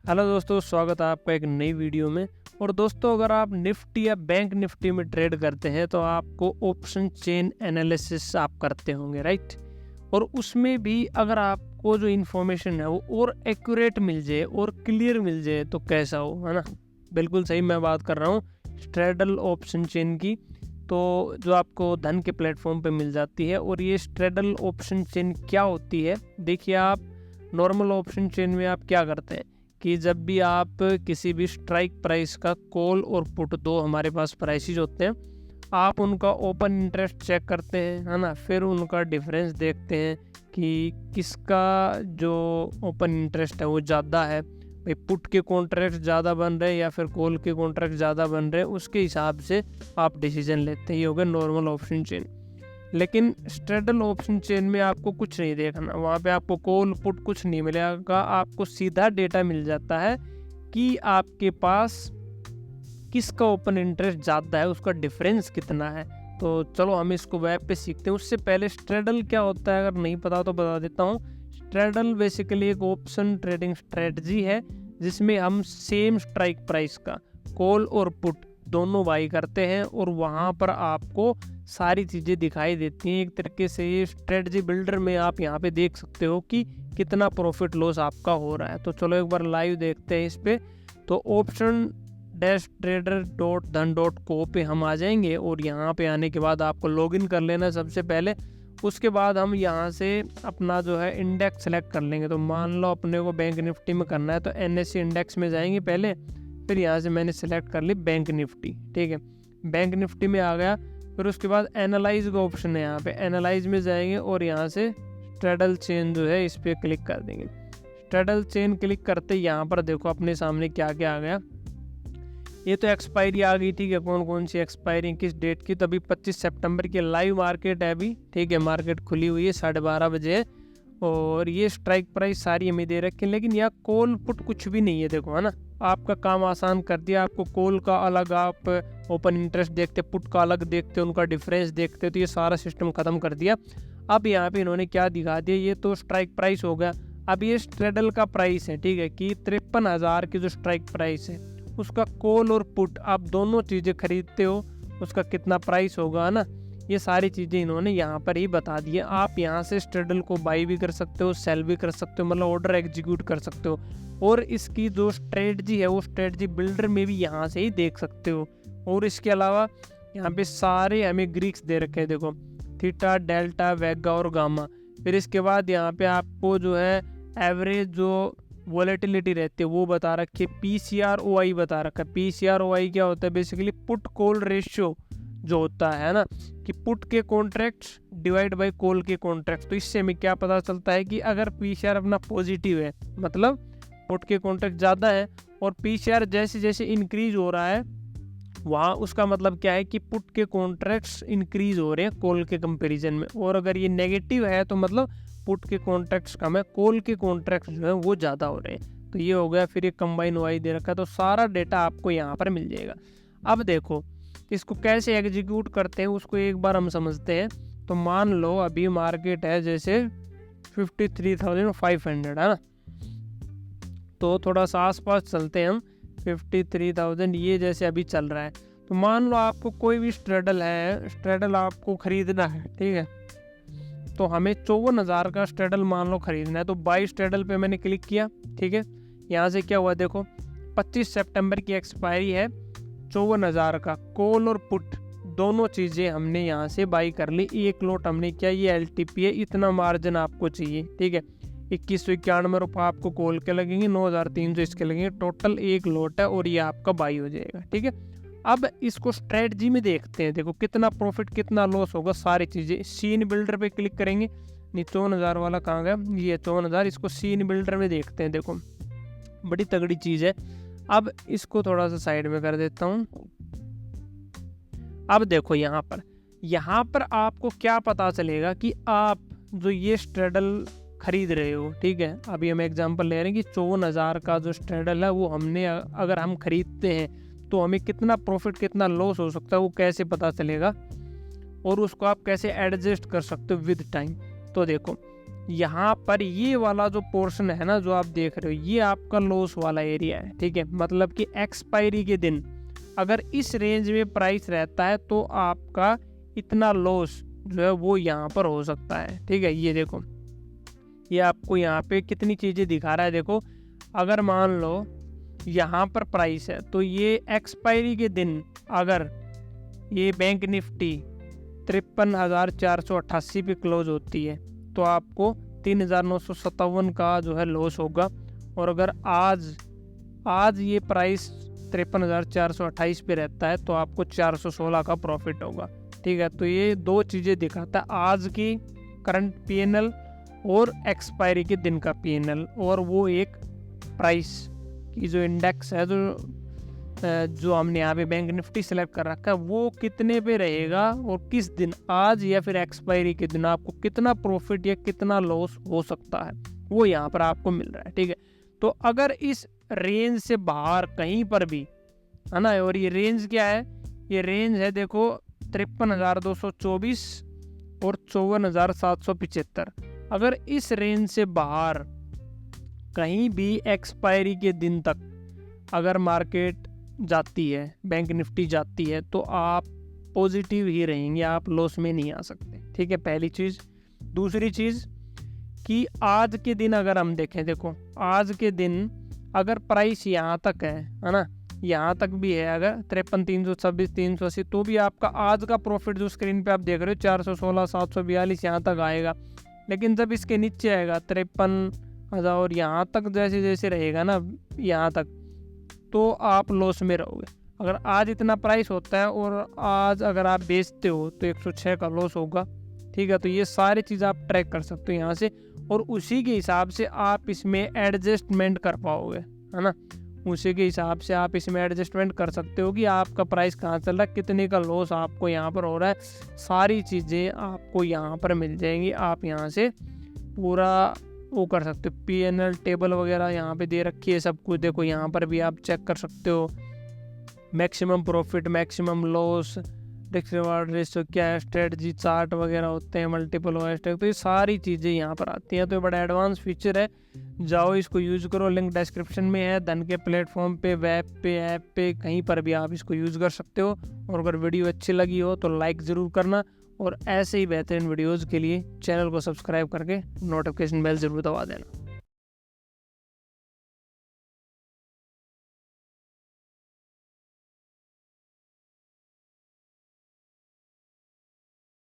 Hello दोस्तों, स्वागत है आपका एक नई वीडियो में। और दोस्तों, अगर आप निफ्टी या बैंक निफ्टी में ट्रेड करते हैं तो आपको ऑप्शन चेन एनालिसिस आप करते होंगे, राइट। और उसमें भी अगर आपको जो इन्फॉर्मेशन है वो और एक्यूरेट मिल जाए और क्लियर मिल जाए तो कैसा हो, है ना। बिल्कुल सही, मैं बात कर रहा हूँ स्ट्रेडल ऑप्शन चेन की, तो जो आपको धन के प्लेटफॉर्म पे मिल जाती है। और ये स्ट्रेडल ऑप्शन चेन क्या होती है, देखिए आप नॉर्मल ऑप्शन चेन में आप क्या करते हैं कि जब भी आप किसी भी स्ट्राइक प्राइस का कॉल और पुट, दो हमारे पास प्राइसेस होते हैं, आप उनका ओपन इंटरेस्ट चेक करते हैं, है ना। फिर उनका डिफरेंस देखते हैं कि किसका जो ओपन इंटरेस्ट है वो ज़्यादा है, भाई पुट के कॉन्ट्रैक्ट ज़्यादा बन रहे हैं या फिर कॉल के कॉन्ट्रैक्ट ज़्यादा बन रहे हैं, उसके हिसाब से आप डिसीजन लेते हैं। ये हो गया नॉर्मल ऑप्शन चेन। लेकिन स्ट्रेडल ऑप्शन चेन में आपको कुछ नहीं देखना, वहाँ पे आपको कॉल पुट कुछ नहीं मिलेगा, आपको सीधा डेटा मिल जाता है कि आपके पास किसका ओपन इंटरेस्ट ज़्यादा है, उसका डिफरेंस कितना है। तो चलो हम इसको वेब पे सीखते हैं। उससे पहले स्ट्रेडल क्या होता है अगर नहीं पता तो बता देता हूँ। स्ट्रेडल बेसिकली एक ऑप्शन ट्रेडिंग स्ट्रेटजी है जिसमें हम सेम स्ट्राइक प्राइस का कॉल और पुट दोनों बाई करते हैं और वहाँ पर आपको सारी चीज़ें दिखाई देती हैं। एक तरीके से ये स्ट्रेटजी बिल्डर में आप यहाँ पे देख सकते हो कि कितना प्रॉफिट लॉस आपका हो रहा है। तो चलो एक बार लाइव देखते हैं इस पे। तो option-trader.dhan.co पे हम आ जाएंगे और यहाँ पे आने के बाद आपको लॉगिन कर लेना सबसे पहले। उसके बाद हम यहाँ से अपना जो है इंडेक्स सेलेक्ट कर लेंगे। तो मान लो अपने को बैंक निफ्टी में करना है तो NSE इंडेक्स में जाएंगे पहले, फिर यहाँ से मैंने सेलेक्ट कर ली बैंक निफ्टी, ठीक है। बैंक निफ्टी में आ गया, फिर उसके बाद एनालाइज का ऑप्शन है, यहाँ पे एनालाइज में जाएंगे और यहाँ से स्ट्रेडल चेन जो है इस पर क्लिक कर देंगे। स्ट्रेडल चेन क्लिक करते यहाँ पर देखो अपने सामने क्या क्या आ गया। ये तो एक्सपायरी आ गई, ठीक है। कौन कौन सी एक्सपायरी किस डेट की, तो अभी 25 सितंबर की लाइव मार्केट है अभी, ठीक है। मार्केट खुली हुई है 12:30 बजे है और ये स्ट्राइक प्राइस सारी हमें दे रखी है, लेकिन यहाँ कॉल पुट कुछ भी नहीं है, देखो, है ना। आपका काम आसान कर दिया। आपको कॉल का अलग आप ओपन इंटरेस्ट देखते, पुट का अलग देखते, उनका डिफरेंस देखते, तो ये सारा सिस्टम ख़त्म कर दिया। अब यहाँ पे इन्होंने क्या दिखा दिया, ये तो स्ट्राइक प्राइस हो गया। अब ये स्ट्रेडल का प्राइस है, ठीक है, कि 53,000 की जो स्ट्राइक प्राइस है उसका कॉल और पुट आप दोनों चीज़ें खरीदते हो, उसका कितना प्राइस होगा, है ना। ये सारी चीज़ें इन्होंने यहाँ पर ही बता दी है। आप यहाँ से स्ट्रेडल को बाई भी कर सकते हो, सेल भी कर सकते हो, मतलब ऑर्डर एग्जीक्यूट कर सकते हो। और इसकी जो स्ट्रेटजी है वो स्ट्रेटजी बिल्डर में भी यहाँ से ही देख सकते हो। और इसके अलावा यहाँ पे सारे हमें ग्रीक्स दे रखे हैं, देखो, थीटा, डेल्टा, वेगा और गामा। फिर इसके बाद यहाँ पे आपको जो है एवरेज जो वॉलेटिलिटी रहती है वो बता रखी है, PCROI बता रखा है। PCROI क्या होता है, बेसिकली पुट कॉल रेशियो जो होता है ना, कि पुट के कॉन्ट्रैक्ट्स डिवाइड बाय कॉल के कॉन्ट्रैक्ट्स। तो इससे हमें क्या पता चलता है कि अगर PCR अपना पॉजिटिव है, मतलब पुट के कॉन्ट्रैक्ट ज़्यादा है, और PCR जैसे जैसे इंक्रीज हो रहा है वहाँ उसका मतलब क्या है कि पुट के कॉन्ट्रैक्ट्स इंक्रीज हो रहे हैं कॉल के कंपैरिजन में। और अगर ये नेगेटिव है तो मतलब पुट के कॉन्ट्रैक्ट्स कम है, कॉल के कॉन्ट्रैक्ट्स जो है वो ज़्यादा हो रहे हैं। तो ये हो गया। फिर ये कंबाइन वाई दे रखा है, तो सारा डेटा आपको यहाँ पर मिल जाएगा। अब देखो इसको कैसे एग्जीक्यूट करते हैं उसको एक बार हम समझते हैं। तो मान लो अभी मार्केट है जैसे 53,500, है ना। तो थोड़ा सा आसपास चलते हैं हम, 53,000 ये जैसे अभी चल रहा है। तो मान लो आपको कोई भी स्ट्रेडल है, स्ट्रेडल आपको खरीदना है, ठीक है। तो हमें 54,000 का स्ट्रेडल मान लो खरीदना है। तो बाई स्ट्रेडल पे मैंने क्लिक किया, ठीक है। यहाँ से क्या हुआ देखो, 25 सितंबर की एक्सपायरी है, 54,000 का कॉल और पुट दोनों चीज़ें हमने यहाँ से बाई कर ली। एक लॉट हमने किया, ये LTP है, इतना मार्जिन आपको चाहिए, ठीक है। 2191 रुपये आपको कॉल के लगेंगे, 9,300 इसके लगेंगे, टोटल एक लॉट है और ये आपका बाई हो जाएगा, ठीक है। अब इसको स्ट्रेटजी में देखते हैं, देखो कितना प्रॉफिट कितना लॉस होगा, सारी चीज़ें। सीन बिल्डर पे क्लिक करेंगे, नहीं 54,000 वाला कहाँ गया, ये 54,000, इसको सीन बिल्डर में देखते हैं। देखो बड़ी तगड़ी चीज़ है। अब इसको थोड़ा सा साइड में कर देता हूँ। अब देखो यहाँ पर आपको क्या पता चलेगा कि आप जो ये स्ट्रेडल खरीद रहे हो, ठीक है। अभी हम एग्जांपल ले रहे हैं कि 54,000 का जो स्ट्रेडल है वो हमने अगर हम खरीदते हैं तो हमें कितना प्रॉफिट कितना लॉस हो सकता है वो कैसे पता चलेगा, और उसको आप कैसे एडजस्ट कर सकते हो विद टाइम। तो देखो यहाँ पर ये वाला जो पोर्शन है ना जो आप देख रहे हो, ये आपका लॉस वाला एरिया है, ठीक है। मतलब कि एक्सपायरी के दिन अगर इस रेंज में प्राइस रहता है तो आपका इतना लॉस जो है वो यहाँ पर हो सकता है, ठीक है। ये देखो, ये आपको यहाँ पे कितनी चीज़ें दिखा रहा है। देखो, अगर मान लो यहाँ पर प्राइस है तो ये एक्सपायरी के दिन अगर ये बैंक निफ्टी 53,488 पे क्लोज होती है तो आपको 3,957 का जो है लॉस होगा। और अगर आज ये प्राइस 53,428 पे रहता है तो आपको 416 का प्रॉफिट होगा, ठीक है। तो ये दो चीज़ें दिखाता है, आज की करंट पीएनएल और एक्सपायरी के दिन का पीएनएल, और वो एक प्राइस की जो इंडेक्स है जो हमने यहाँ पे बैंक निफ्टी सेलेक्ट कर रखा है वो कितने पे रहेगा और किस दिन, आज या फिर एक्सपायरी के दिन आपको कितना प्रॉफिट या कितना लॉस हो सकता है वो यहाँ पर आपको मिल रहा है, ठीक है। तो अगर इस रेंज से बाहर कहीं पर भी है ना, और ये रेंज क्या है, ये रेंज है देखो 53,224 और 54,775। अगर इस रेंज से बाहर कहीं भी एक्सपायरी के दिन तक अगर मार्केट जाती है, बैंक निफ्टी जाती है, तो आप पॉजिटिव ही रहेंगे, आप लॉस में नहीं आ सकते, ठीक है, पहली चीज़। दूसरी चीज़ कि आज के दिन अगर हम देखें, देखो आज के दिन अगर प्राइस यहाँ तक है ना, यहाँ तक भी है, अगर 53,326, 380, तो भी आपका आज का प्रॉफिट जो स्क्रीन पे आप देख रहे हो 416, 742 यहाँ तक आएगा। लेकिन जब इसके नीचे आएगा 53,000 और यहाँ तक जैसे जैसे रहेगा ना यहाँ तक, तो आप लॉस में रहोगे। अगर आज इतना प्राइस होता है और आज अगर आप बेचते हो तो 106 का लॉस होगा, ठीक है। तो ये सारी चीज़ आप ट्रैक कर सकते हो यहाँ से, और उसी के हिसाब से आप इसमें एडजस्टमेंट कर पाओगे, है ना। उसी के हिसाब से आप इसमें एडजस्टमेंट कर सकते हो कि आपका प्राइस कहाँ चल रहा है, कितने का लॉस आपको यहाँ पर हो रहा है। सारी चीज़ें आपको यहाँ पर मिल जाएंगी, आप यहाँ से पूरा वो कर सकते हो। पीएनएल टेबल वगैरह यहाँ पे दे रखी है सब कुछ, देखो यहाँ पर भी आप चेक कर सकते हो। Maximum profit, maximum loss, risk reward ratio क्या है, स्ट्रेटजी चार्ट वगैरह होते हैं, मल्टीपल वाइज, तो ये सारी चीज़ें यहाँ पर आती हैं। तो ये बड़ा एडवांस फीचर है, जाओ इसको यूज़ करो, लिंक डिस्क्रिप्शन में है। धन के प्लेटफॉर्म पे, वेब पे, ऐप पे, कहीं पर भी आप इसको यूज़ कर सकते हो। और अगर वीडियो अच्छी लगी हो तो लाइक ज़रूर करना, और ऐसे ही बेहतरीन वीडियोज़ के लिए चैनल को सब्सक्राइब करके नोटिफिकेशन बेल ज़रूर दबा देना।